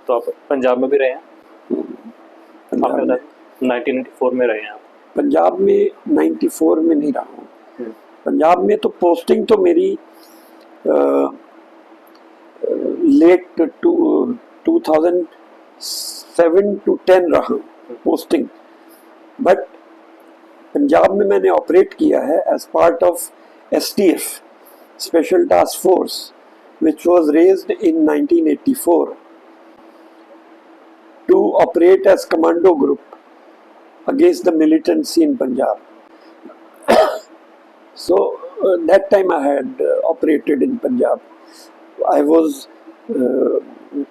तो आप पंजाब में भी रहे हैं? पंजाब में 1994 में रहे हैं आप? पंजाब में 94 में नहीं रहा हूँ। पंजाब में तो पोस्टिंग तो मेरी लेट 2007 to 10 रहा पोस्टिंग, बट पंजाब में मैंने ऑपरेट किया है as part of STF, special task force, which was raised in 1984 to operate as commando group against the militancy in Punjab. So that time I had operated in Punjab. I was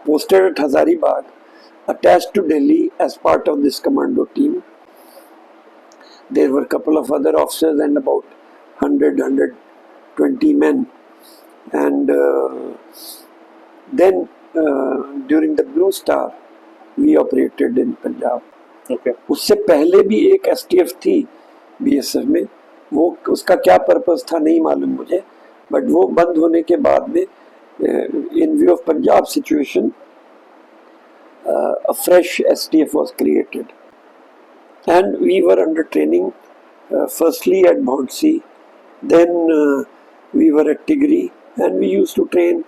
posted at Hazaribagh, attached to Delhi as part of this commando team. There were a couple of other officers and about 120 men. And then during the Blue Star, we operated in Punjab. Okay. उससे पहले भी एक STF थी BSF में, वो उसका क्या purpose था नहीं मालूम मुझे, बट वो बंद होने के बाद में in view of Punjab situation, a fresh STF was created, and we were under training firstly at Bhonsey, then we were at Tigri, and we used to train.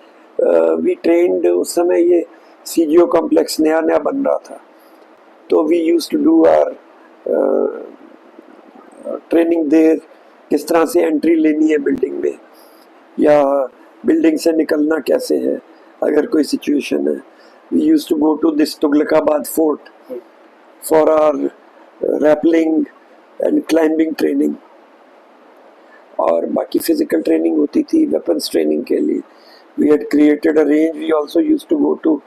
We trained उस समय ये CGO complex नया नया बन रहा था, तो we used to do our training there, किस तरह से एंट्री लेनी है बिल्डिंग में, या बिल्डिंग से निकलना कैसे है अगर कोई सिचुएशन है. We use to go to this Tughlakabad fort for our rappelling and climbing training, और बाकी फिजिकल ट्रेनिंग होती थी वेपन्स ट्रेनिंग के लिए. We had created a range. We also use to go to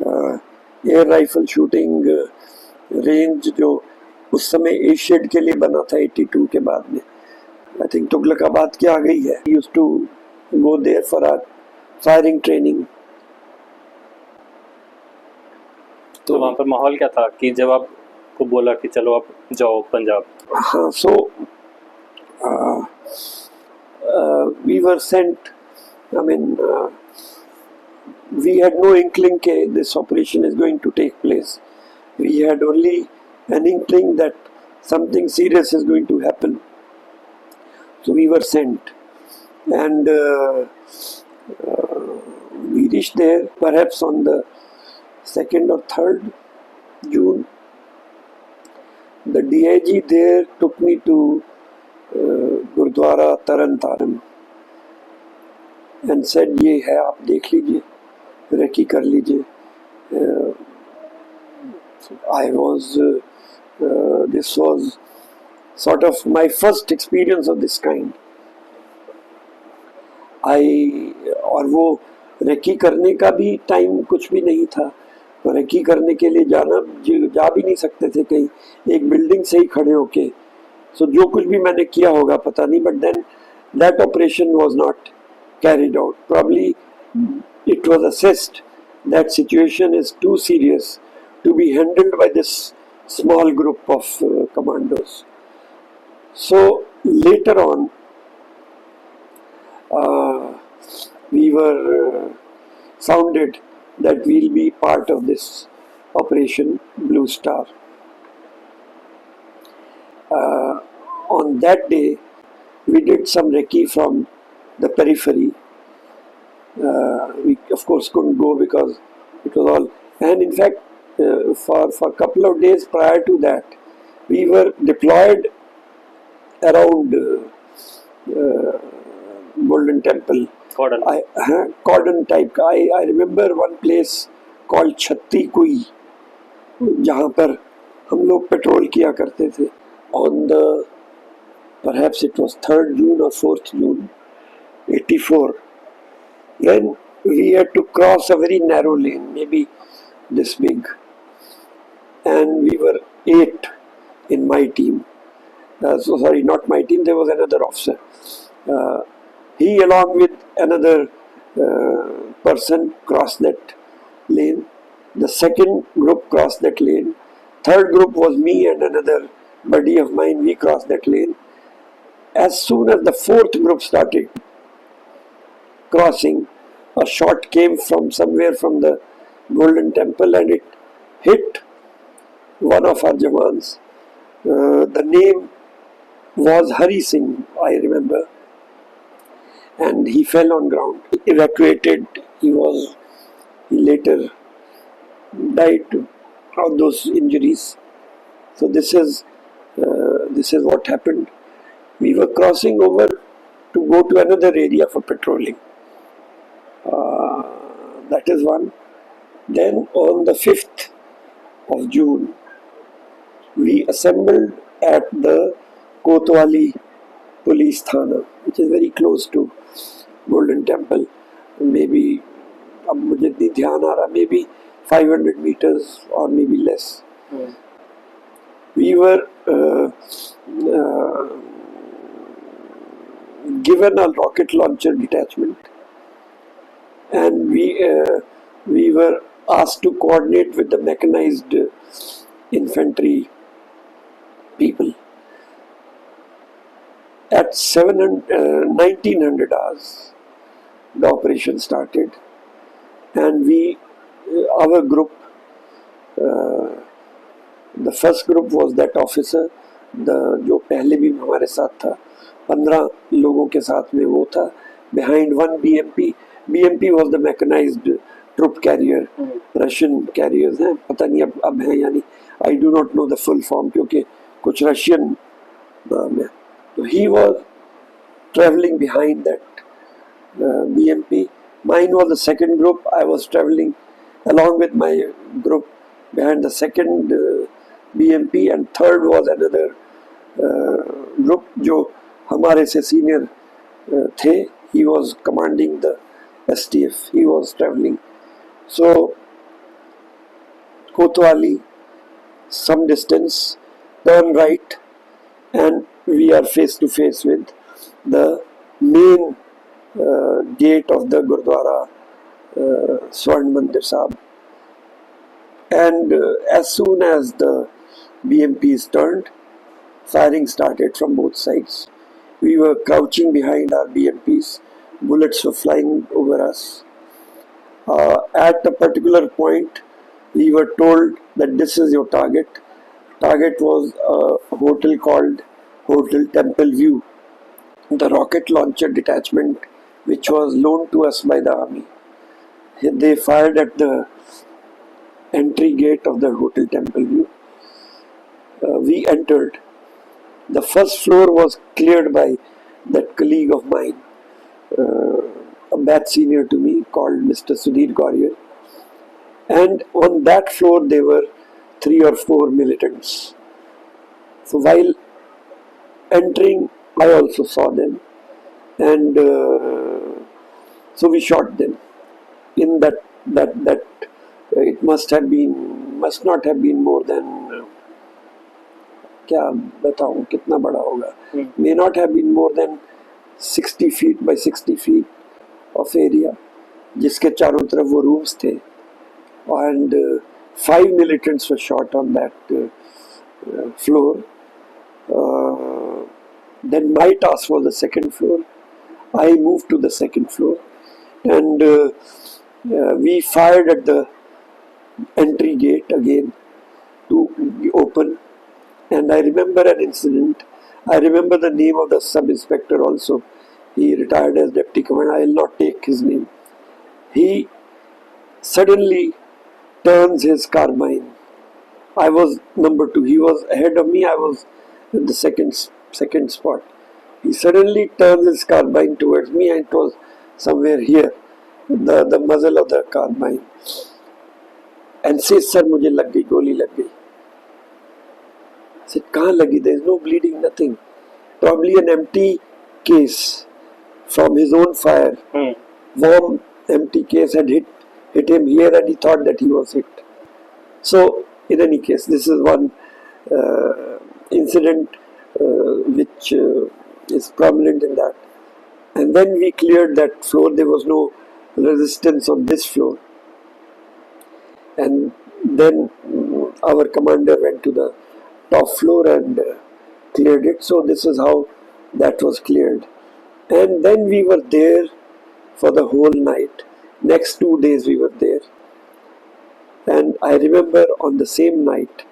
air rifle shooting range, जो उस समय एशियड के लिए बना था 82 के बाद में. आई थिंक तुगलकाबाद की आ गई है. Use to go there for our firing training. तो वहाँ पर माहौल क्या था कि जब आपको बोला कि चलो आप जाओ पंजाब? हाँ, so we were sent. I mean we had no inkling that this operation is going to take place. We had only an inkling that something serious is going to happen. So we were sent, and we reached there perhaps on the 2nd or 3rd June. The DIG there took me to Gurdwara Taran Taran and said, ये है, आप देख लीजिए, recce कर लीजिए. I was this was sort of my first experience of this kind. और वो recce करने का भी टाइम कुछ भी नहीं था. रेकी करने के लिए जा भी नहीं सकते थे कहीं, एक बिल्डिंग से ही खड़े होके. सो जो कुछ भी मैंने किया होगा पता नहीं, but then that operation was not carried out. Probably it was assessed that situation is too serious to be handled by this small group of commandos. So later on, we were sounded that we'll be part of this Operation Blue Star. On that day, we did some recce from the periphery. We of course couldn't go because it was all, and in fact for a couple of days prior to that, we were deployed around Golden Temple. Cordon type. I remember one place called Chhatti Kui, जहाँ पर हम लोग petrol किया करते थे. On the perhaps it was 3rd June or 4th June 84, then we had to cross a very narrow lane, maybe this big, and we were 8 in my team. So sorry, not my team, there was another officer. He along with another person crossed that lane. The second group crossed that lane. Third group was me and another buddy of mine. We crossed that lane. As soon as the fourth group started crossing, a shot came from somewhere from the Golden Temple, and it hit one of our Jawans. The name was Hari Singh, I remember, and he fell on ground. Evacuated, he later died of those injuries. So this is what happened. We were crossing over to go to another area for patrolling. That is one. Then on the 5th of June, we assembled at the Kotwali police thana, which is very close to Golden Temple. Maybe, अब मुझे नहीं ध्यान आ रहा, maybe 500 meters or maybe less. We were given a rocket launcher detachment, and we were asked to coordinate with the mechanized infantry people. At 1900 hours, the operation started, and our group, the first group was that officer, जो पहले भी हमारे साथ था, 15 लोगों के साथ में वो था, behind one BMP. BMP was the mechanized troop carrier. Russian carriers हैं, पता नहीं अब हैं या नहीं. I do not know the full form क्योंकि कुछ Russian नाम है. So he was traveling behind that BMP. Mine was the second group. I was traveling along with my group behind the second BMP, and third was another group जो हमारे से senior थे. He was commanding the STF. He was traveling. So Kotwali, some distance, turn right, and we are face to face with the main gate of the Gurdwara, Swarn Mandir Sahib. And as soon as the BMP is turned, firing started from both sides. We were crouching behind our BMPs. Bullets were flying over us. At a particular point, we were told that this is your target. Target was a hotel called Hotel Temple View. The rocket launcher detachment, which was loaned to us by the army, they fired at the entry gate of the Hotel Temple View. We entered. The first floor was cleared by that colleague of mine, a batch senior to me, called Mr. Sood. And on that floor there were 3 or 4 militants. So while entering, I also saw them, and so we shot them. In that it must not have been more than, क्या बताऊं कितना बड़ा होगा, may not have been more than 60 feet by 60 feet of area, जिसके चारों तरफ वो rooms थे, and 5 militants were shot on that floor. Then my task was the second floor. I moved to the second floor, and we fired at the entry gate again to be open. And I remember an incident. I remember the name of the sub-inspector also. He retired as deputy commander. I will not take his name. He suddenly turns his carbine. I was number 2. He was ahead of me. I was in the second spot. He suddenly turns his carbine towards me, and it was somewhere here, the muzzle of the carbine, and says, "Sir, मुझे लग गई, गोली लग गई." I said, "कहाँ लगी? There is no bleeding, nothing. Probably an empty case from his own fire. Warm empty case had hit him here, and he thought that he was hit." So, in any case, this is one incident which is prominent in that. And then we cleared that floor. There was no resistance on this floor. And then our commander went to the top floor and cleared it. So this is how that was cleared. And then we were there for the whole night. Next 2 days we were there. And I remember on the same night,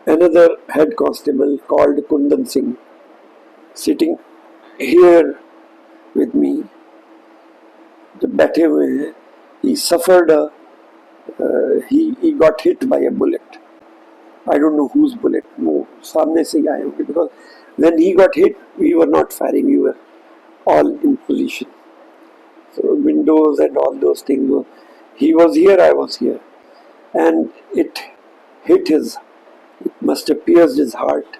another head constable called Kundan Singh sitting here with me, जो बैठे हुए हैं. He suffered he got hit by a bullet. I don't know whose bullet. वो सामने से ही आए होंगे, because when he got hit, we were not firing. We were all in position. So windows and all those things were. He was here, I was here, and it hit his. It must have pierced his heart.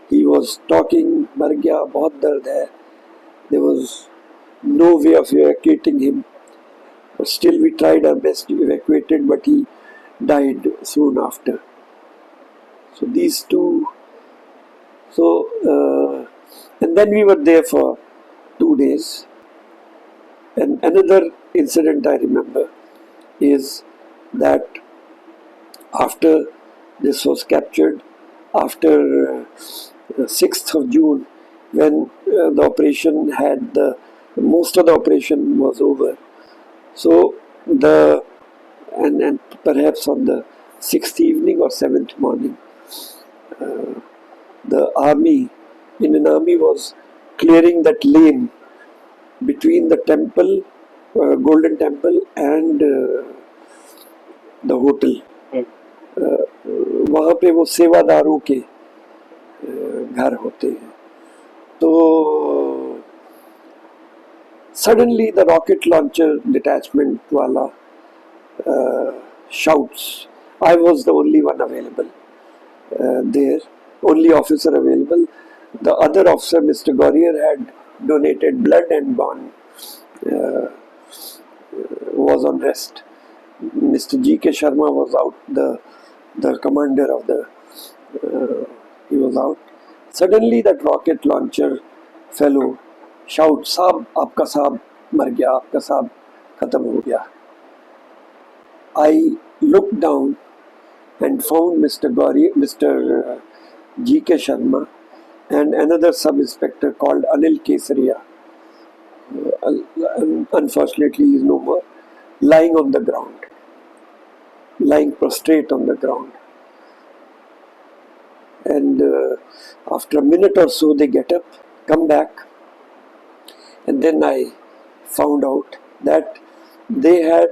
He was talking, मर गया, बहुत दर्द है. There was no way of evacuating him. But still we tried our best to evacuate it, but he died soon after. So these two. So and then we were there for 2 days. And another incident I remember is that after this was captured, after 6th of June, when the operation had most of the operation was over. So and perhaps on the 6th evening or 7th morning, the Indian army was clearing that lane between the temple, Golden Temple, and the hotel. वहाँ पे वो सेवादारों के घर होते हैं. तो suddenly the rocket launcher detachment wala shouts. I was the only one available there, only officer available. The other officer, Mr. Gaurier, had donated blood and gone, was on rest. Mr. G.K. Sharma was out, the commander of the, he was out. Suddenly that rocket launcher fellow shouts, "Saab, aapka saab mar gaya, aapka saab khatam ho gaya." I looked down and found Mr. G.K. Sharma and another sub-inspector called Anil Kesaria. Unfortunately, he is no more, lying on the ground, lying prostrate on the ground. And after a minute or so, they get up, come back, and then I found out that they had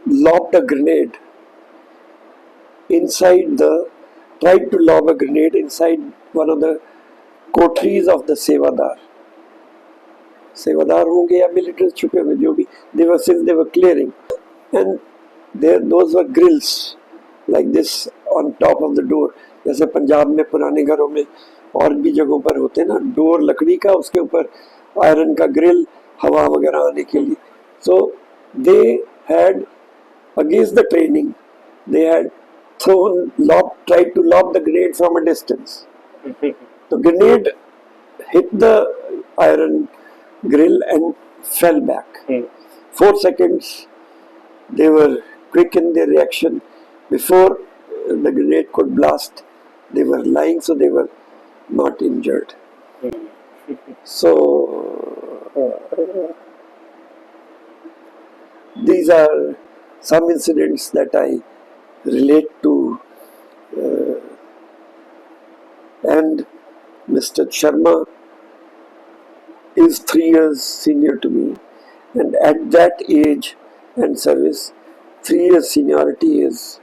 lobbed a grenade tried to lob a grenade inside one of the coteries of the Sevadar. Sevadar होंगे या militants छुपे हुए जो भी, since they were clearing, and those were grills like this on top of the door. जैसे पंजाब में पुराने घरों में और भी जगहों पर होते हैं ना, डोर लकड़ी का, उसके ऊपर आयरन का ग्रिल, हवा वगैरह आने के लिए. So they had, against the training, they had tried to lob the grenade from a distance. The grenade hit the iron grill and fell back. 4 seconds, they were quick in their reaction. Before the grenade could blast, they were lying, so they were not injured. So these are some incidents that I relate to, and Mr. Sharma is 3 years senior to me, and at that age and service, 3 years seniority is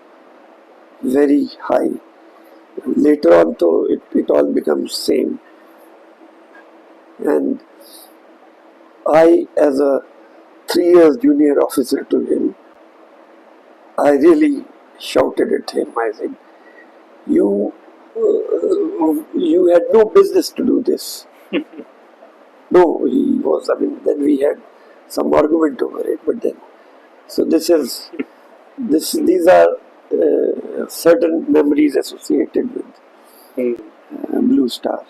very high. Later on, though, it all becomes same. And I, as a 3 years junior officer to him, I really shouted at him. I said, you had no business to do this. No, he was, then we had some argument over it, but then, so these are certain memories associated with Blue Star.